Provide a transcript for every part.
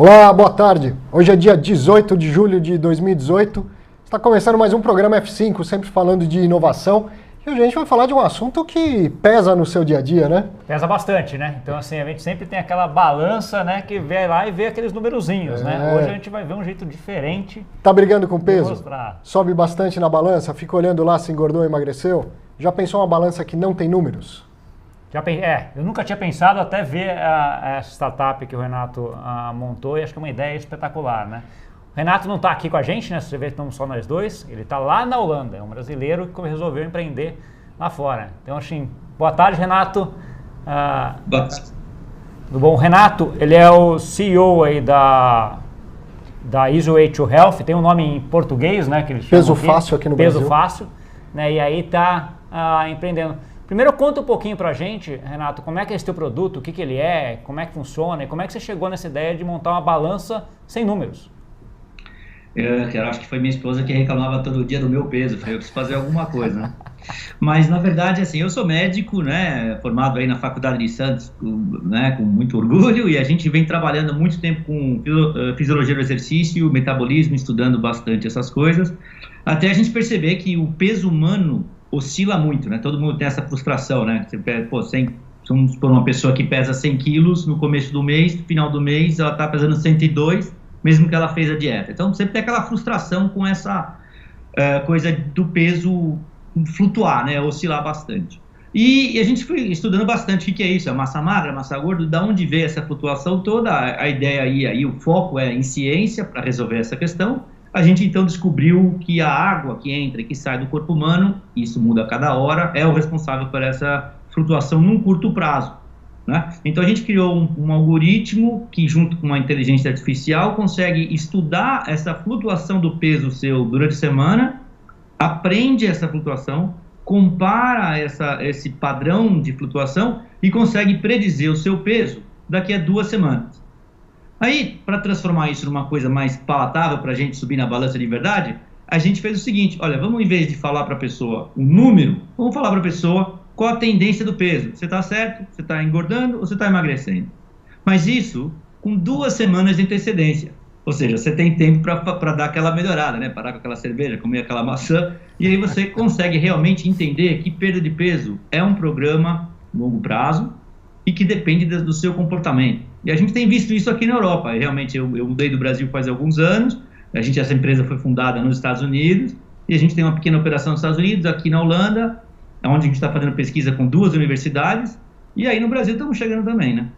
Olá, boa tarde. Hoje é dia 18 de julho de 2018. Está começando mais um programa F5, sempre falando de inovação. E hoje a gente vai falar de um assunto que pesa no seu dia a dia, né? Pesa bastante, né? Então, assim, a gente sempre tem aquela balança, né? Que vê lá e vê aqueles numerozinhos, né? Hoje a gente vai ver um jeito diferente. Tá brigando com peso? Mostrar. Sobe bastante na balança, fica olhando lá se engordou ou emagreceu? Já pensou uma balança que não tem números? Eu nunca tinha pensado até ver essa startup que o Renato montou e acho que é uma ideia espetacular, né? O Renato não está aqui com a gente, né? Você vê que estamos só nós dois. Ele está lá na Holanda, é um brasileiro que resolveu empreender lá fora. Então, assim, boa tarde, Renato. Boa tarde. Tudo bom? O Renato, ele é o CEO aí da Easy Way to Health, tem um nome em português, né? Que eles Peso Fácil aqui no Brasil. Peso Fácil, né? E aí está empreendendo. Primeiro, conta um pouquinho pra gente, Renato, como é que é esse teu produto, o que ele é, como é que funciona e como é que você chegou nessa ideia de montar uma balança sem números? Eu acho que foi minha esposa que reclamava todo dia do meu peso, eu preciso fazer alguma coisa, né? Mas, na verdade, assim, eu sou médico, né, formado aí na Faculdade de Santos, né, com muito orgulho, e a gente vem trabalhando muito tempo com fisiologia do exercício, metabolismo, estudando bastante essas coisas, até a gente perceber que o peso humano oscila muito, né? Todo mundo tem essa frustração, né? Você pega, vamos supor uma pessoa que pesa 100 quilos no começo do mês, no final do mês ela está pesando 102, mesmo que ela fez a dieta. Então sempre tem aquela frustração com essa coisa do peso flutuar, né? Oscilar bastante. E a gente foi estudando bastante o que é isso, a massa magra, a massa gorda, de onde veio essa flutuação toda, a ideia aí o foco é em ciência para resolver essa questão. A gente então descobriu que a água que entra e que sai do corpo humano, isso muda a cada hora, é o responsável por essa flutuação num curto prazo, né? Então a gente criou um algoritmo que, junto com uma inteligência artificial, consegue estudar essa flutuação do peso seu durante a semana, aprende essa flutuação, compara esse padrão de flutuação e consegue predizer o seu peso daqui a 2 semanas. Aí, para transformar isso numa coisa mais palatável para a gente subir na balança de verdade, a gente fez o seguinte: olha, vamos, em vez de falar para a pessoa um número, vamos falar para a pessoa qual a tendência do peso. Você está certo? Você está engordando ou você está emagrecendo? Mas isso com 2 semanas de antecedência. Ou seja, você tem tempo para dar aquela melhorada, né? Parar com aquela cerveja, comer aquela maçã, e aí você consegue realmente entender que perda de peso é um programa longo prazo e que depende do seu comportamento. E a gente tem visto isso aqui na Europa. Realmente, eu mudei do Brasil faz alguns anos, essa empresa foi fundada nos Estados Unidos, e a gente tem uma pequena operação nos Estados Unidos, aqui na Holanda, onde a gente está fazendo pesquisa com 2 universidades, e aí no Brasil estamos chegando também, né?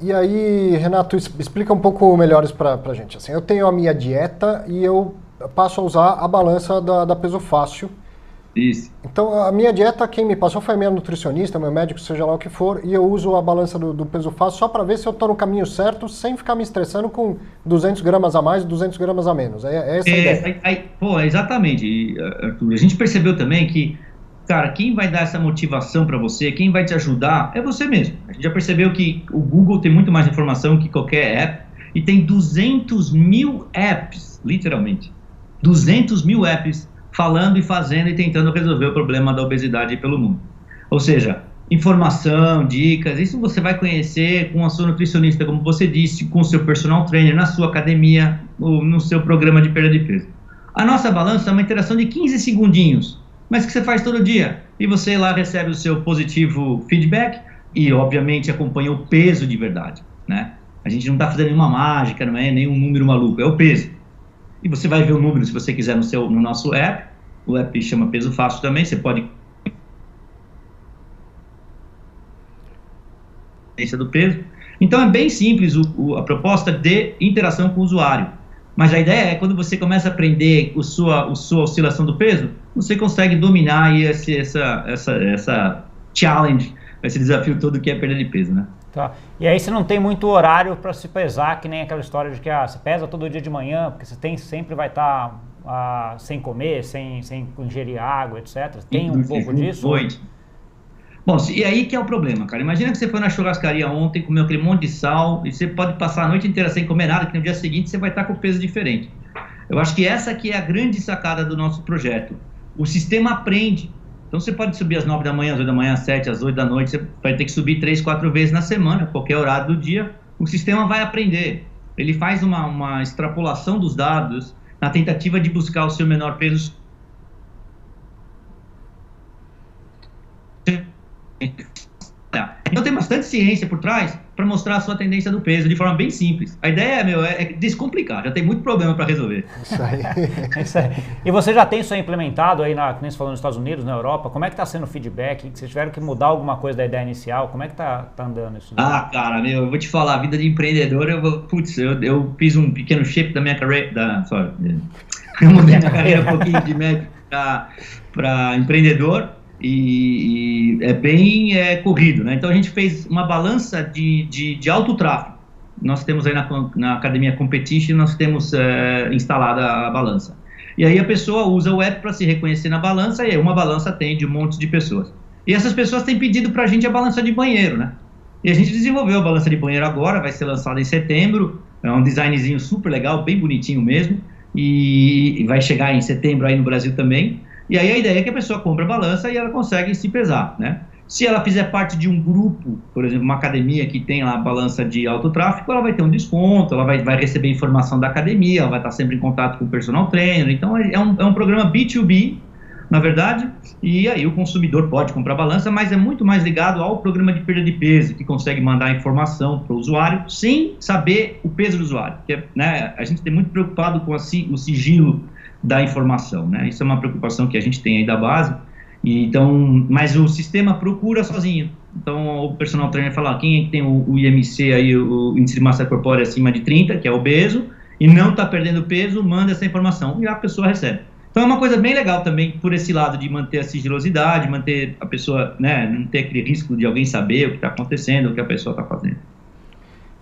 E aí, Renato, explica um pouco melhor isso pra gente. Assim, eu tenho a minha dieta e eu passo a usar a balança da Peso Fácil. Isso. Então, a minha dieta, quem me passou foi a minha nutricionista, meu médico, seja lá o que for, e eu uso a balança do Peso Fácil só para ver se eu estou no caminho certo, sem ficar me estressando com 200 gramas a mais, 200 gramas a menos. É essa a ideia. Exatamente, Arthur. A gente percebeu também que, cara, quem vai dar essa motivação para você, quem vai te ajudar, é você mesmo. A gente já percebeu que o Google tem muito mais informação que qualquer app, e tem 200 mil apps, literalmente, 200 mil apps, falando e fazendo e tentando resolver o problema da obesidade pelo mundo. Ou seja, informação, dicas, isso você vai conhecer com a sua nutricionista, como você disse, com o seu personal trainer, na sua academia, ou no seu programa de perda de peso. A nossa balança é uma interação de 15 segundinhos, mas que você faz todo dia. E você lá recebe o seu positivo feedback e, obviamente, acompanha o peso de verdade, né? A gente não está fazendo nenhuma mágica, não é nenhum número maluco, é o peso. E você vai ver o número, se você quiser, no nosso app. O app chama Peso Fácil também, você pode... do peso. Então é bem simples a proposta de interação com o usuário. Mas a ideia é, quando você começa a aprender a sua oscilação do peso, você consegue dominar aí essa challenge, esse desafio todo que é a perda de peso, né? Tá. E aí você não tem muito horário para se pesar, que nem aquela história de que você pesa todo dia de manhã, porque você sempre vai estar sem comer, sem ingerir água, etc. Tem um pouco disso? Bom, e aí que é o problema, cara. Imagina que você foi na churrascaria ontem, comeu aquele monte de sal, e você pode passar a noite inteira sem comer nada, que no dia seguinte você vai estar com peso diferente. Eu acho que essa aqui é a grande sacada do nosso projeto. O sistema aprende. Então você pode subir às 9 da manhã, às 8 da manhã, às 7, às 8 da noite, você vai ter que subir 3, 4 vezes na semana, qualquer horário do dia. o sistema vai aprender. Ele faz uma extrapolação dos dados na tentativa de buscar o seu menor peso. Então tem bastante ciência por trás para mostrar a sua tendência do peso de forma bem simples. A ideia, é descomplicar, já tem muito problema para resolver. Isso aí. Isso aí. E você já tem isso aí implementado aí, como você falou, nos Estados Unidos, na Europa? Como é que está sendo o feedback? Vocês tiveram que mudar alguma coisa da ideia inicial? Como é que tá andando isso? Cara, eu vou te falar, a vida de empreendedor, eu fiz um pequeno shape da minha carreira, eu mudei minha carreira um pouquinho de médico para empreendedor. E é bem corrido, né? Então a gente fez uma balança de alto tráfego. Nós temos aí na Academia Competition, nós temos instalada a balança. E aí a pessoa usa o app para se reconhecer na balança, e aí uma balança atende um monte de pessoas. E essas pessoas têm pedido para a gente a balança de banheiro, né? E a gente desenvolveu a balança de banheiro agora, vai ser lançada em setembro, é um designzinho super legal, bem bonitinho mesmo, e vai chegar em setembro aí no Brasil também. E aí a ideia é que a pessoa compra a balança e ela consegue se pesar, né? Se ela fizer parte de um grupo, por exemplo, uma academia que tem lá a balança de alto tráfego, ela vai ter um desconto, ela vai receber informação da academia, ela vai estar sempre em contato com o personal trainer. Então é um programa B2B, na verdade, e aí o consumidor pode comprar a balança, mas é muito mais ligado ao programa de perda de peso, que consegue mandar informação para o usuário sem saber o peso do usuário. Porque, né, a gente tem muito preocupado com o sigilo da informação, né? Isso é uma preocupação que a gente tem aí da base. E então, mas o sistema procura sozinho. Então o personal trainer fala, quem é que tem o IMC aí, o índice de massa corpórea acima de 30, que é obeso, e não está perdendo peso, manda essa informação e a pessoa recebe. Então é uma coisa bem legal também por esse lado de manter a sigilosidade, manter a pessoa, né, não ter aquele risco de alguém saber o que está acontecendo, o que a pessoa está fazendo.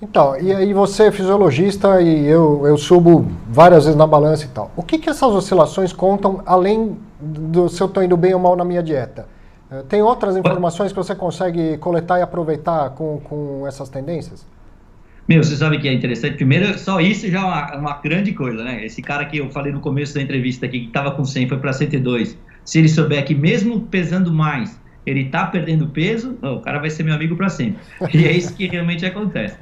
Então, e aí você é fisiologista e eu subo várias vezes na balança e tal. O que essas oscilações contam, além do se eu estou indo bem ou mal na minha dieta? Tem outras informações que você consegue coletar e aproveitar com essas tendências? Você sabe que é interessante? Primeiro, só isso já é uma grande coisa, né? Esse cara que eu falei no começo da entrevista aqui, que estava com 100, foi para 102. Se ele souber que mesmo pesando mais, ele está perdendo peso, o cara vai ser meu amigo para sempre. E é isso que realmente acontece.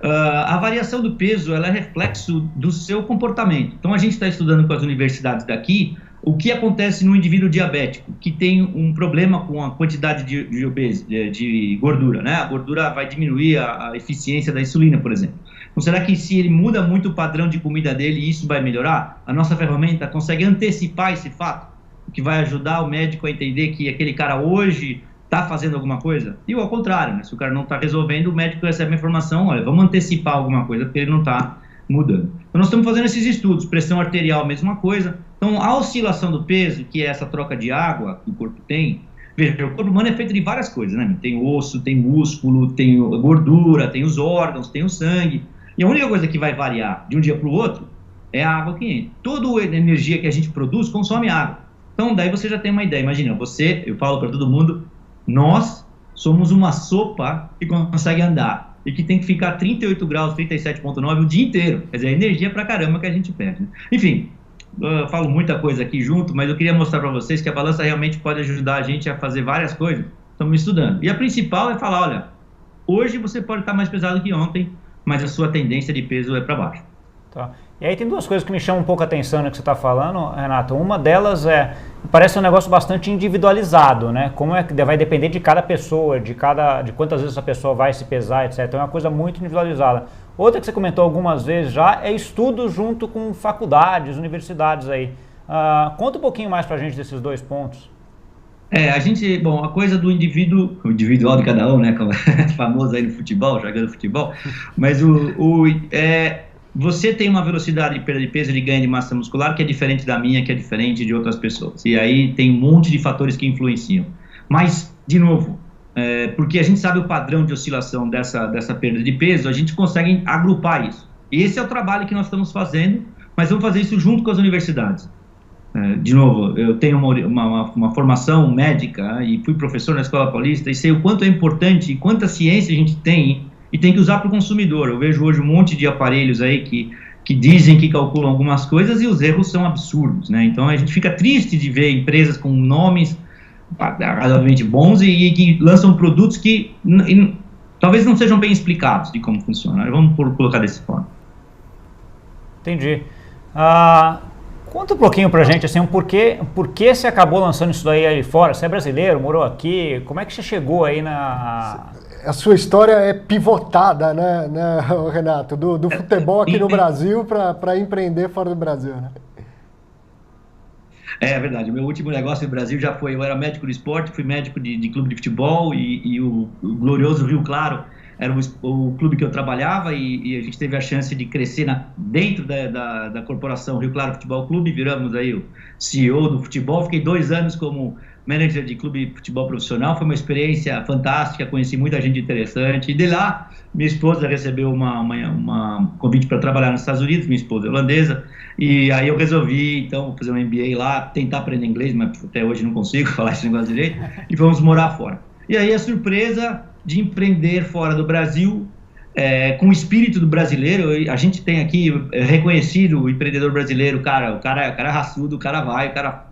A variação do peso, ela é reflexo do seu comportamento. Então, a gente está estudando com as universidades daqui o que acontece no indivíduo diabético, que tem um problema com a quantidade de gordura, né? A gordura vai diminuir a eficiência da insulina, por exemplo. Então, será que se ele muda muito o padrão de comida dele, isso vai melhorar? A nossa ferramenta consegue antecipar esse fato, o que vai ajudar o médico a entender que aquele cara hoje está fazendo alguma coisa? E ao contrário, né? Se o cara não está resolvendo, o médico recebe a informação, olha, vamos antecipar alguma coisa, porque ele não está mudando. Então nós estamos fazendo esses estudos, pressão arterial, mesma coisa. Então a oscilação do peso, que é essa troca de água que o corpo tem, veja, o corpo humano é feito de várias coisas, né? Tem osso, tem músculo, tem gordura, tem os órgãos, tem o sangue. E a única coisa que vai variar de um dia para o outro é a água que entra. Toda a energia que a gente produz consome água. Então daí você já tem uma ideia. Imagina, eu falo para todo mundo, nós somos uma sopa que consegue andar e que tem que ficar 38 graus, 37,9 o dia inteiro. Quer dizer, energia pra caramba que a gente perde, né? Enfim, eu falo muita coisa aqui junto, mas eu queria mostrar para vocês que a balança realmente pode ajudar a gente a fazer várias coisas. Estamos estudando. E a principal é falar, olha, hoje você pode estar mais pesado que ontem, mas a sua tendência de peso é para baixo. Tá. E aí tem duas coisas que me chamam um pouco a atenção no que você está falando, Renato. Uma delas parece um negócio bastante individualizado, né? Como é que vai depender de cada pessoa, de quantas vezes essa pessoa vai se pesar, etc. Então é uma coisa muito individualizada. Outra que você comentou algumas vezes já é estudo junto com faculdades, universidades aí. Conta um pouquinho mais para a gente desses dois pontos. A coisa do indivíduo, o individual de cada um, né? Como é famoso aí no futebol, jogando futebol, mas você tem uma velocidade de perda de peso e de ganho de massa muscular que é diferente da minha, que é diferente de outras pessoas. E aí tem um monte de fatores que influenciam. Mas, de novo, porque a gente sabe o padrão de oscilação dessa perda de peso, a gente consegue agrupar isso. E esse é o trabalho que nós estamos fazendo, mas vamos fazer isso junto com as universidades. De novo, eu tenho uma formação médica e fui professor na Escola Paulista e sei o quanto é importante e quanta ciência a gente tem e tem que usar para o consumidor. Eu vejo hoje um monte de aparelhos aí que dizem que calculam algumas coisas e os erros são absurdos, né? Então a gente fica triste de ver empresas com nomes razoavelmente bons e que lançam produtos que talvez não sejam bem explicados de como funciona. Vamos colocar dessa forma. Entendi. Conta um pouquinho pra gente, assim, por que você acabou lançando isso daí aí fora? Você é brasileiro, morou aqui, como é que você chegou aí na... A sua história é pivotada, né Renato, do futebol aqui no Brasil para empreender fora do Brasil, né? É verdade, o meu último negócio no Brasil já foi, eu era médico de esporte, fui médico de clube de futebol e o glorioso Rio Claro era o clube que eu trabalhava e a gente teve a chance de crescer dentro da corporação Rio Claro Futebol Clube, viramos aí o CEO do futebol, fiquei 2 anos como manager de clube de futebol profissional, foi uma experiência fantástica, conheci muita gente interessante, e de lá minha esposa recebeu uma convite para trabalhar nos Estados Unidos, minha esposa é holandesa, e aí eu resolvi, então, fazer um MBA lá, tentar aprender inglês, mas até hoje não consigo falar esse negócio direito, e vamos morar fora. E aí a surpresa de empreender fora do Brasil, com o espírito do brasileiro, a gente tem aqui reconhecido o empreendedor brasileiro, o cara é raçudo, o cara vai, o cara...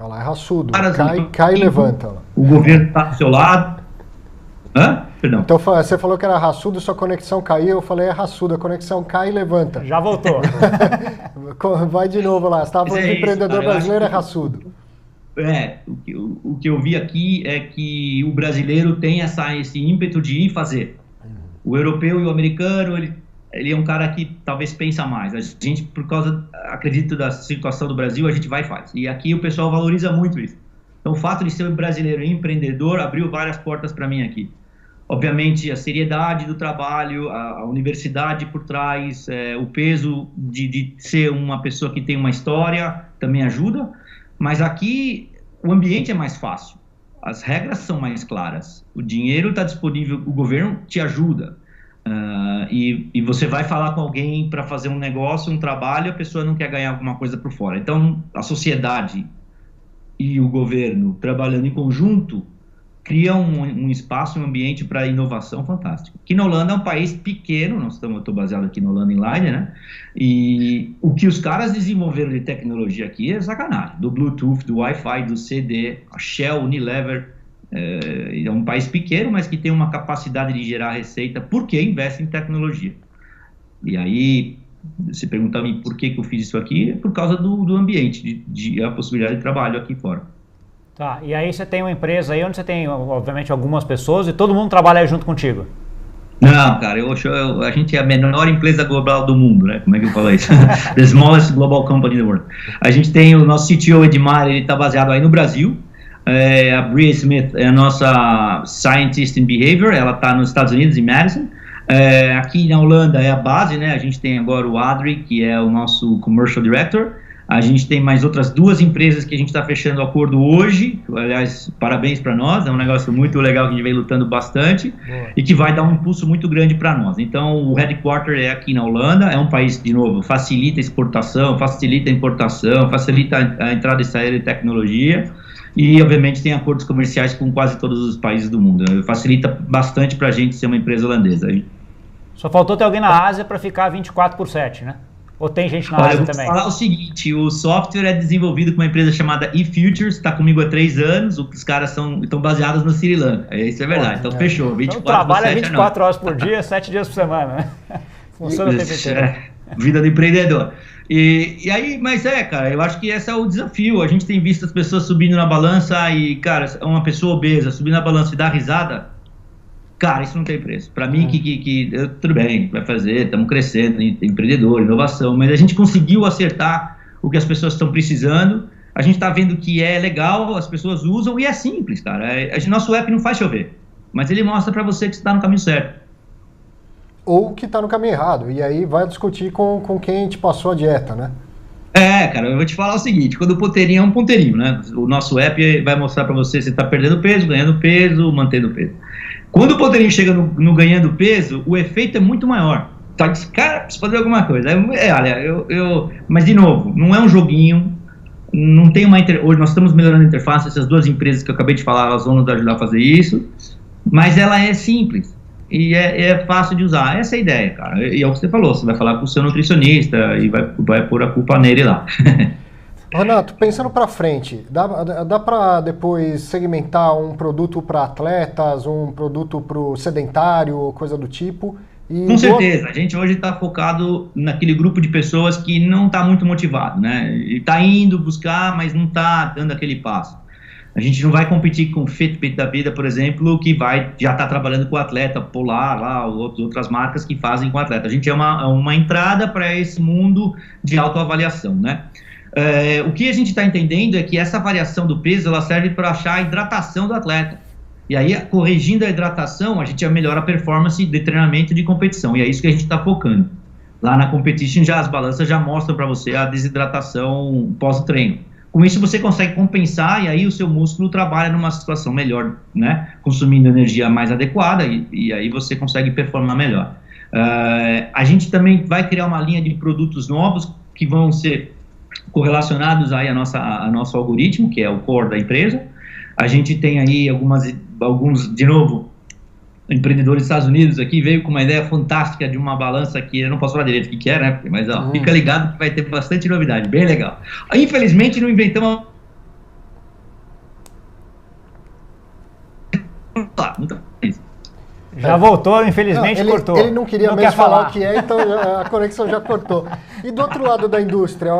Olha lá, é raçudo, cai e levanta. Lá. O governo está do seu lado. Perdão. Então você falou que era raçudo, sua conexão caiu, eu falei é raçudo, a conexão cai e levanta. Já voltou. Vai de novo lá, você estava falando que o empreendedor brasileiro é raçudo. O que eu vi aqui é que o brasileiro tem esse ímpeto de ir fazer. O europeu e o americano, ele é um cara que talvez pensa mais. A gente, por causa, acredito, da situação do Brasil, a gente vai e faz. E aqui o pessoal valoriza muito isso. Então, o fato de ser um brasileiro empreendedor abriu várias portas para mim aqui. Obviamente, a seriedade do trabalho, a universidade por trás, o peso de ser uma pessoa que tem uma história também ajuda. Mas aqui o ambiente é mais fácil, as regras são mais claras, o dinheiro está disponível, o governo te ajuda. E você vai falar com alguém para fazer um negócio, um trabalho, a pessoa não quer ganhar alguma coisa por fora. Então, a sociedade e o governo trabalhando em conjunto criam um espaço, um ambiente para inovação fantástico. Aqui na Holanda é um país pequeno, eu estou baseado aqui na Holanda, em Leiden, né? E o que os caras desenvolveram de tecnologia aqui é sacanagem. Do Bluetooth, do Wi-Fi, do CD, a Shell, Unilever. É um país pequeno, mas que tem uma capacidade de gerar receita porque investe em tecnologia. E aí, você perguntar-me por que eu fiz isso aqui, é por causa do ambiente, a possibilidade de trabalho aqui fora. Tá, e aí você tem uma empresa aí onde você tem, obviamente, algumas pessoas e todo mundo trabalha junto contigo? Não, cara, a gente é a menor empresa global do mundo, né? Como é que eu falo isso? The smallest global company in the world. A gente tem o nosso CTO, Edmar, ele está baseado aí no Brasil. A Bria Smith é a nossa Scientist in Behavior, ela está nos Estados Unidos, em Madison. Aqui na Holanda é a base, né? A gente tem agora o Adri, que é o nosso Commercial Director. A gente tem mais outras 2 empresas que a gente está fechando acordo hoje. Aliás, parabéns para nós, é um negócio muito legal que a gente vem lutando bastante e que vai dar um impulso muito grande para nós. Então, o headquarter é aqui na Holanda, é um país, de novo, facilita a exportação, facilita a importação, facilita a entrada e saída de tecnologia e, obviamente, tem acordos comerciais com quase todos os países do mundo. Facilita bastante para a gente ser uma empresa holandesa. Só faltou ter alguém na Ásia para ficar 24/7, né? Ou tem gente na Ásia também? Eu vou falar o seguinte, o software é desenvolvido com uma empresa chamada eFutures, está comigo há 3 anos, os caras estão baseados no Sri Lanka, isso é verdade, então fechou, 24/7 então trabalha 24 horas por dia, 7 dias por semana, né? Funciona o tempo inteiro. Vida do empreendedor. E aí, mas cara, eu acho que esse é o desafio, a gente tem visto as pessoas subindo na balança e, cara, uma pessoa obesa subindo na balança e dar risada, cara, isso não tem preço. Para mim, tudo bem, vai fazer, estamos crescendo, empreendedor, inovação, mas a gente conseguiu acertar o que as pessoas estão precisando, a gente está vendo que é legal, as pessoas usam e é simples, cara. Nosso app não faz chover, mas ele mostra para você que você está no caminho certo. Ou que está no caminho errado, e aí vai discutir com quem te passou a dieta, né? Cara, eu vou te falar o seguinte, quando o ponteirinho é um ponteirinho, né? O nosso app vai mostrar para você se está perdendo peso, ganhando peso, mantendo peso. Quando o ponteirinho chega no ganhando peso, o efeito é muito maior. Tá, cara, precisa fazer alguma coisa. Olha, mas de novo, não é um joguinho, não tem hoje nós estamos melhorando a interface, essas 2 empresas que eu acabei de falar, elas vão nos ajudar a fazer isso, mas ela é simples e é fácil de usar. Essa é a ideia, cara. E é o que você falou, você vai falar com o seu nutricionista e vai pôr a culpa nele lá. Renato, pensando para frente, dá para depois segmentar um produto para atletas, um produto para o sedentário, coisa do tipo? Com certeza, a gente hoje está focado naquele grupo de pessoas que não está muito motivado, né? E está indo buscar, mas não está dando aquele passo. A gente não vai competir com o Fitbit da vida, por exemplo, que já está trabalhando com o atleta Polar, lá, outras marcas que fazem com o atleta. A gente é uma entrada para esse mundo de autoavaliação, né? O que a gente está entendendo é que essa variação do peso, ela serve para achar a hidratação do atleta. E aí, corrigindo a hidratação, a gente melhora a performance de treinamento e de competição. E é isso que a gente está focando. Lá na Competition, as balanças já mostram para você a desidratação pós-treino. Com isso, você consegue compensar e aí o seu músculo trabalha numa situação melhor, né? Consumindo energia mais adequada e aí você consegue performar melhor. A gente também vai criar uma linha de produtos novos que vão ser correlacionados aí a nosso algoritmo, que é o core da empresa. A gente tem aí alguns, de novo, empreendedores dos Estados Unidos aqui, veio com uma ideia fantástica de uma balança que eu não posso falar direito o que é, né? Mas fica ligado que vai ter bastante novidade, bem legal. Infelizmente não inventamos... Já voltou, infelizmente cortou. Ele não queria mesmo falar o que é, então a conexão já cortou. E do outro lado da indústria,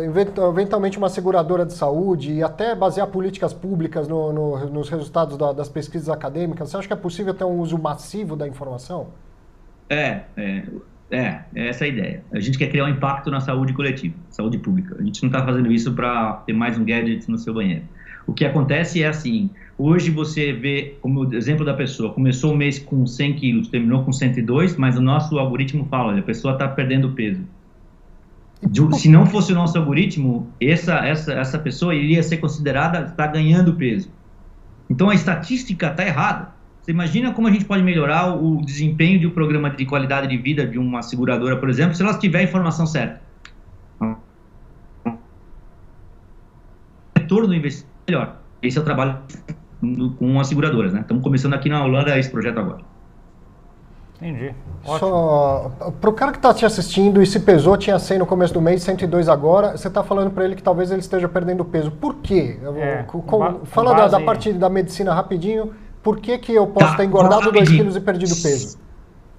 eventualmente uma seguradora de saúde e até basear políticas públicas nos resultados das pesquisas acadêmicas, você acha que é possível ter um uso massivo da informação? Essa é a ideia. A gente quer criar um impacto na saúde coletiva, saúde pública. A gente não está fazendo isso para ter mais um gadget no seu banheiro. O que acontece é assim, hoje você vê, como exemplo da pessoa, começou o mês com 100 quilos, terminou com 102, mas o nosso algoritmo fala, olha, a pessoa está perdendo peso. Se não fosse o nosso algoritmo, essa pessoa iria ser considerada estar ganhando peso. Então a estatística está errada. Você imagina como a gente pode melhorar o desempenho de um programa de qualidade de vida de uma seguradora, por exemplo, se ela tiver a informação certa. O retorno do investimento é melhor. Esse é o trabalho com as seguradoras, né? Estamos começando aqui na Holanda esse projeto agora. Entendi. Para o cara que está te assistindo e se pesou, tinha 100 no começo do mês, 102 agora, você está falando para ele que talvez ele esteja perdendo peso. Por quê? Fala da parte da medicina rapidinho. Por que eu posso ter engordado 2 quilos e perdido peso?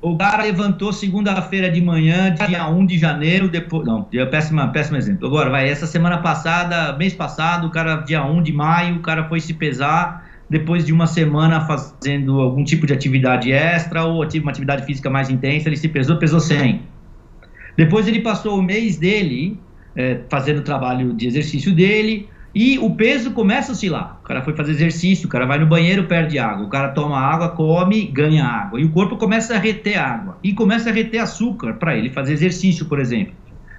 O cara levantou segunda-feira de manhã, dia 1 de janeiro, depois... Não, péssimo exemplo. Agora, essa semana passada, mês passado, o cara, dia 1 de maio, o cara foi se pesar, depois de uma semana fazendo algum tipo de atividade extra ou uma atividade física mais intensa, ele se pesou 100. Depois ele passou o mês dele fazendo o trabalho de exercício dele, e o peso começa a oscilar. O cara foi fazer exercício, o cara vai no banheiro, perde água. O cara toma água, come, ganha água. E o corpo começa a reter água. E começa a reter açúcar para ele fazer exercício, por exemplo.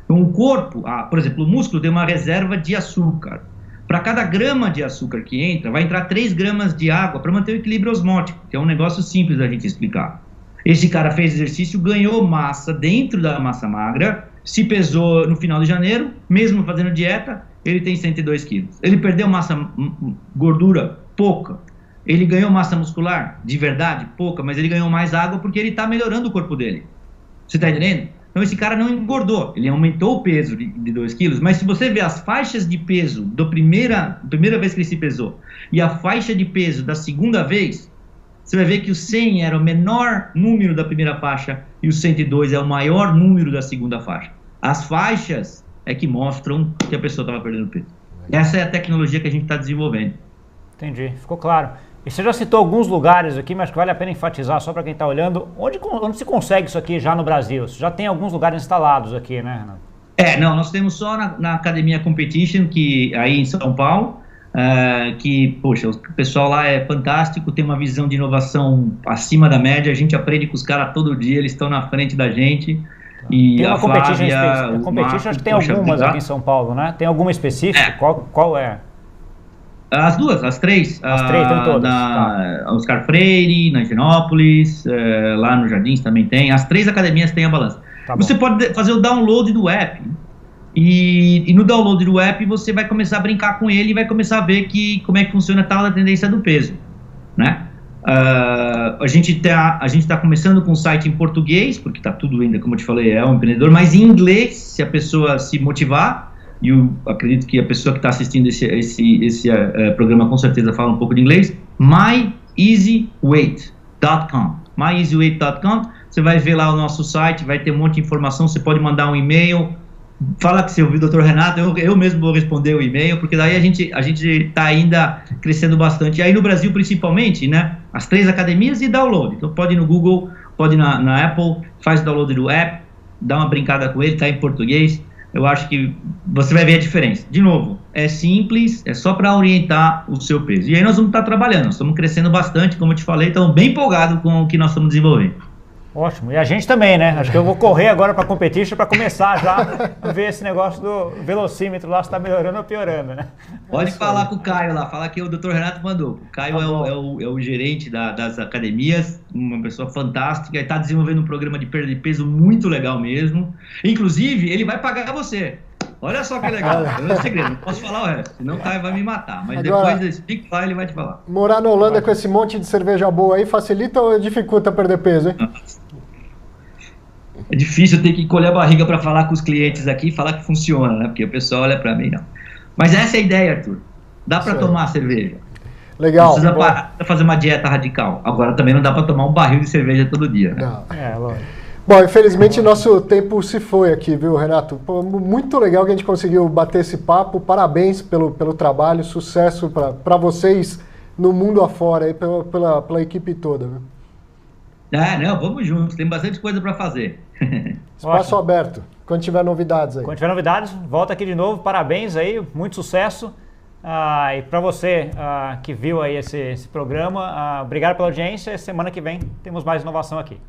Então o corpo, por exemplo, o músculo tem uma reserva de açúcar. Para cada grama de açúcar que entra, vai entrar 3 gramas de água para manter o equilíbrio osmótico, que é um negócio simples da gente explicar. Esse cara fez exercício, ganhou massa dentro da massa magra, se pesou no final de janeiro, mesmo fazendo dieta, ele tem 102 quilos. Ele perdeu gordura? Pouca. Ele ganhou massa muscular? De verdade? Pouca, mas ele ganhou mais água porque ele está melhorando o corpo dele. Você está entendendo? Então esse cara não engordou, ele aumentou o peso de 2 quilos, mas se você ver as faixas de peso da primeira vez que ele se pesou e a faixa de peso da segunda vez, você vai ver que o 100 era o menor número da primeira faixa e o 102 é o maior número da segunda faixa. As faixas é que mostram que a pessoa estava perdendo peso. Essa é a tecnologia que a gente está desenvolvendo. Entendi, ficou claro. E você já citou alguns lugares aqui, mas que vale a pena enfatizar só para quem está olhando. Onde se consegue isso aqui já no Brasil? Você já tem alguns lugares instalados aqui, né, Renato? Não, nós temos só na Academia Competition, que aí em São Paulo, que, poxa, o pessoal lá é fantástico, tem uma visão de inovação acima da média, a gente aprende com os caras todo dia, eles estão na frente da gente. E tem uma a Flávia, Competition, acho que tem algumas aqui em São Paulo, né? Tem alguma específica? Qual é? As duas, as três. As três, tem todas. Oscar Freire, na Higienópolis, lá no Jardins também tem. As 3 academias têm a balança. Você pode fazer o download do app. E no download do app você vai começar a brincar com ele e vai começar a ver como é que funciona a tal da tendência do peso, né? A gente tá começando com o site em português, porque tá tudo ainda, como eu te falei, é um empreendedor, mas em inglês, se a pessoa se motivar, e eu acredito que a pessoa que está assistindo esse programa com certeza fala um pouco de inglês, myeasyweight.com. myeasyweight.com, você vai ver lá o nosso site, vai ter um monte de informação, você pode mandar um e-mail, fala que você ouviu o Dr. Renato, eu mesmo vou responder o e-mail, porque daí a gente está ainda crescendo bastante. E aí no Brasil, principalmente, né, as 3 academias e download. Então pode ir no Google, pode ir na Apple, faz o download do app, dá uma brincada com ele, está em português. Eu acho que você vai ver a diferença. De novo, é simples, é só para orientar o seu peso. E aí nós vamos estar trabalhando, nós estamos crescendo bastante, como eu te falei, estamos bem empolgados com o que nós estamos desenvolvendo. Ótimo. E a gente também, né? Acho que eu vou correr agora para a competition para começar já a ver esse negócio do velocímetro lá se está melhorando ou piorando, né? Pode falar com o Caio lá, fala que o Dr. Renato mandou. O Caio é o gerente das academias, uma pessoa fantástica, está desenvolvendo um programa de perda de peso muito legal mesmo. Inclusive, ele vai pagar você. Olha só que legal, é um segredo, não posso falar o resto, senão o Caio vai me matar. Mas agora, depois desse pique lá, ele vai te falar. Morar na Holanda com esse monte de cerveja boa aí, facilita ou dificulta perder peso, hein? É difícil ter que encolher a barriga para falar com os clientes aqui e falar que funciona, né? Porque o pessoal olha para mim, não. Mas essa é a ideia, Arthur. Dá para tomar cerveja. Legal. Não precisa parar pra fazer uma dieta radical. Agora também não dá para tomar um barril de cerveja todo dia. Né? Não. Lógico. Bom, infelizmente nosso tempo se foi aqui, viu, Renato? Pô, muito legal que a gente conseguiu bater esse papo. Parabéns pelo trabalho, sucesso para vocês no mundo afora, aí, pela equipe toda. Viu? Não, vamos juntos, tem bastante coisa para fazer. Espaço aberto, quando tiver novidades aí. Quando tiver novidades, volta aqui de novo, parabéns aí, muito sucesso. E para você que viu aí esse programa, obrigado pela audiência. Semana que vem temos mais inovação aqui.